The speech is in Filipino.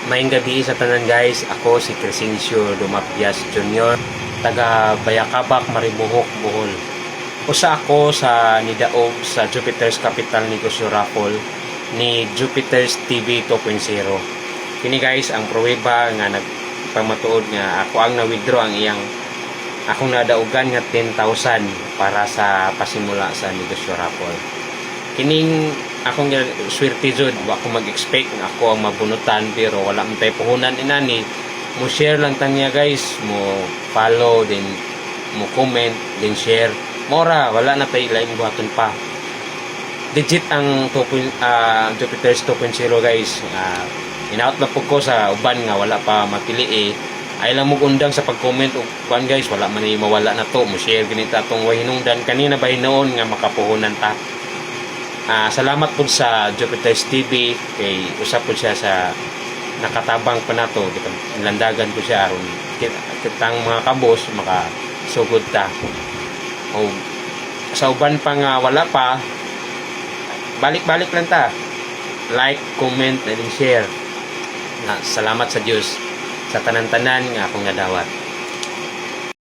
Maayong gabi sa tanan guys. Ako si Crescencio Dumapias Jr. Taga Bayakabak, Maribohok, Bohol. Usa ako sa nidaog sa Jupiter's Capital Negosyo Raffle ni Jupiter's TV 2.0. Kini guys ang pruweba nga nagpamatuod nga ako ang na-withdraw ang iyang akong nadaugan nga 10,000 para sa pasimula sa negosyo raffle. Kining akong swerte jud, wa ako mag-expect nga ako ang mabunutan, pero wala man tay puhunan inani. Mo share lang taniya guys, mo follow, then mo comment, then share. Mora, wala na tay lain buhaton pa. Legit ang Jupiter's 2.0 guys. In-out na po ko sa uban nga wala pa mapili ay lang mo undang sa pag-comment o kuan guys, wala man ni mawala na to. Mo share ganita tong way hinungdan kanina ba hinoon nga makapuhunan ta. Salamat po sa Jupiter's TV kay usap po siya sa nakatabang pa nato, landagan ko siya aron kitang mga kabos makasugod ta. O sa uban pa nga wala pa, balik-balik lang ta, like, comment, and share. Salamat sa Diyos sa tanan-tanan nga akong nadawat.